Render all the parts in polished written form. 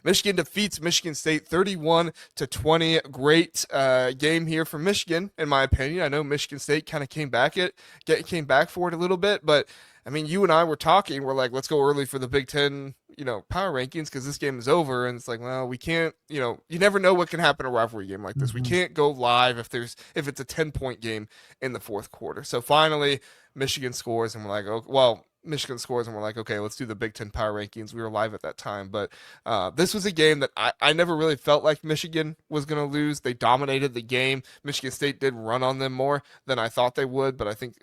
Michigan defeats Michigan State 31-20. Great game here for Michigan, in my opinion. I know Michigan State kind of came back for it a little bit, but I mean, you and I were talking. We're like, let's go early for the Big Ten, power rankings because this game is over. And it's like, well, we can't. You never know what can happen in a rivalry game like this. We Mm-hmm. can't go live if it's a 10-point game in the fourth quarter. So finally, Michigan scores, and we're like, oh, well. Michigan scores, and we're like, okay, let's do the Big Ten power rankings. We were live at that time, but this was a game that I never really felt like Michigan was going to lose. They dominated the game. Michigan State did run on them more than I thought they would, but I think,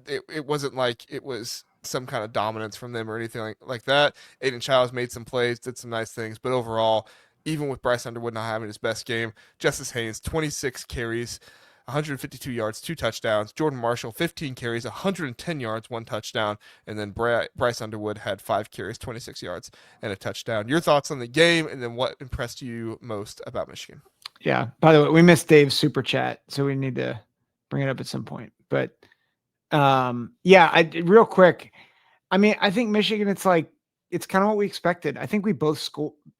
it wasn't like it was some kind of dominance from them or anything like that. Aiden Childs made some plays, did some nice things, but overall, even with Bryce Underwood not having his best game, Justice Haynes, 26 carries, 152 yards, 2 touchdowns. Jordan Marshall, 15 carries, 110 yards, 1 touchdown. And then Bryce Underwood had 5 carries, 26 yards, and a touchdown. Your thoughts on the game, and then what impressed you most about Michigan? Yeah. By the way, we missed Dave's super chat, so we need to bring it up at some point. But real quick. I mean, I think Michigan, it's kind of what we expected. I think we both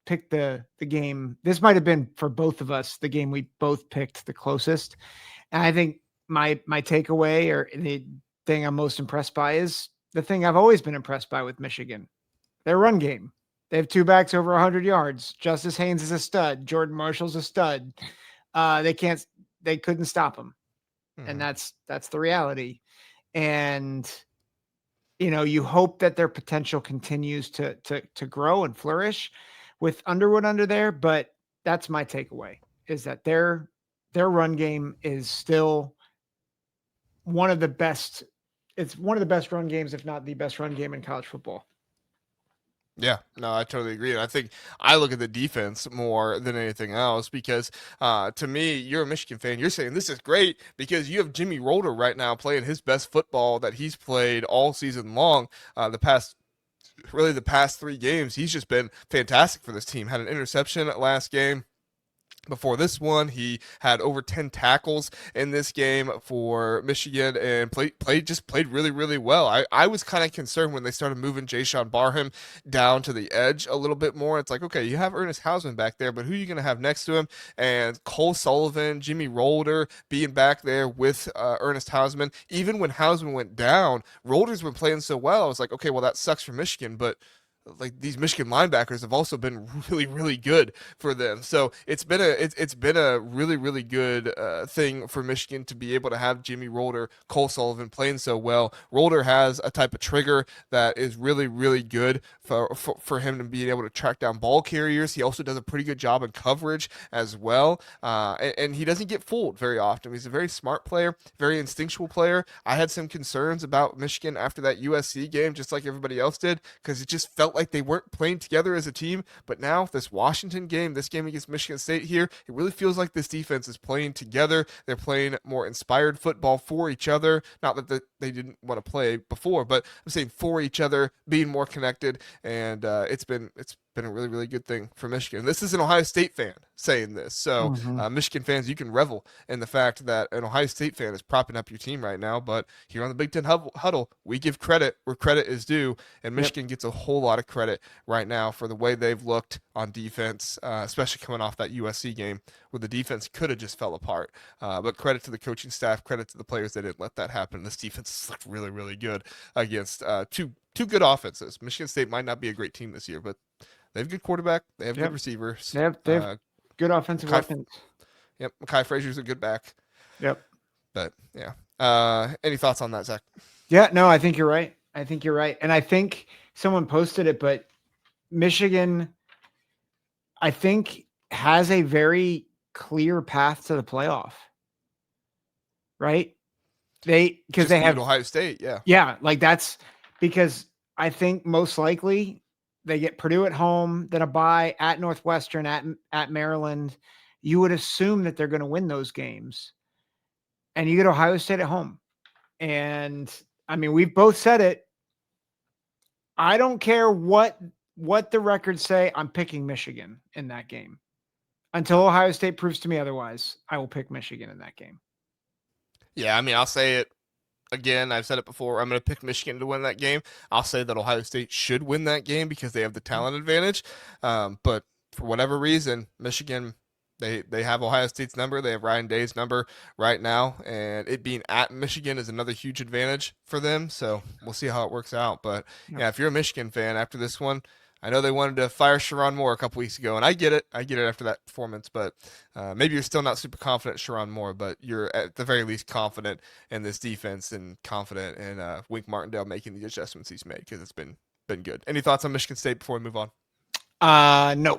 picked the game. This might have been for both of us the game we both picked the closest. And I think my takeaway, or the thing I'm most impressed by, is the thing I've always been impressed by with Michigan: their run game. They have two backs over 100 yards. Justice Haynes is a stud. Jordan Marshall's a stud. They couldn't stop him, and that's the reality. And you hope that their potential continues to grow and flourish with Underwood under there. But that's my takeaway, is that their run game is still one of the best. It's one of the best run games, if not the best run game in college football. Yeah, no, I totally agree. And I think I look at the defense more than anything else because to me, you're a Michigan fan. You're saying this is great because you have Jimmy Rolder right now playing his best football that he's played all season long. The past 3 games, he's just been fantastic for this team. Had an interception last game. Before this one, he had over 10 tackles in this game for Michigan and played really, really well. I was kind of concerned when they started moving Jayshon Barham down to the edge a little bit more. It's like, okay, you have Ernest Hausman back there, but who are you going to have next to him? And Cole Sullivan, Jimmy Rolder being back there with Ernest Hausman. Even when Hausman went down, Rolder's been playing so well. I was like, okay, well, that sucks for Michigan, but like these Michigan linebackers have also been really, really good for them. So it's been a really, really good thing for Michigan to be able to have Jimmy Rolder, Cole Sullivan playing so well. Rolder has a type of trigger that is really, really good for him to be able to track down ball carriers. He also does a pretty good job in coverage as well, and he doesn't get fooled very often. He's a very smart player, very instinctual player. I had some concerns about Michigan after that USC game, just like everybody else did, because it just felt like they weren't playing together as a team. But now this Washington game, this game against Michigan State here, it really feels like this defense is playing together. They're playing more inspired football for each other. Not that they didn't want to play before, but I'm saying for each other, being more connected, and it's been a really, really good thing for Michigan. This is an Ohio State fan saying this. So, Michigan fans, you can revel in the fact that an Ohio State fan is propping up your team right now. But here on the Big Ten Huddle, we give credit where credit is due. And Michigan gets a whole lot of credit right now for the way they've looked on defense, especially coming off that USC game where the defense could have just fell apart. But credit to the coaching staff, credit to the players that didn't let that happen. This defense has looked really, really good against two good offenses. Michigan State might not be a great team this year, but they have good quarterback. They have good receivers. They have good offensive weapons. Yep, Mekhi Frazier's a good back. Yep. But yeah. Any thoughts on that, Zach? Yeah, no, I think you're right. And I think someone posted it, but Michigan, I think, has a very clear path to the playoff. Right? Because they have Ohio State, yeah. Yeah, like that's because I think most likely they get Purdue at home, then a bye at Northwestern, at Maryland. You would assume that they're going to win those games. And you get Ohio State at home. And I mean, we've both said it. I don't care what the records say. I'm picking Michigan in that game. Until Ohio State proves to me otherwise, I will pick Michigan in that game. Yeah, I mean, I'll say it again. I've said it before. I'm going to pick Michigan to win that game. I'll say that Ohio State should win that game because they have the talent advantage. But for whatever reason, Michigan they have Ohio State's number. They have Ryan Day's number right now, and it being at Michigan is another huge advantage for them. So we'll see how it works out. But Yep. yeah, if you're a Michigan fan after this one, I know they wanted to fire Sharon Moore a couple weeks ago, and I get it. I get it after that performance, but maybe you're still not super confident Sharon Moore, but you're at the very least confident in this defense and confident in Wink Martindale making the adjustments he's made because it's been good. Any thoughts on Michigan State before we move on? No.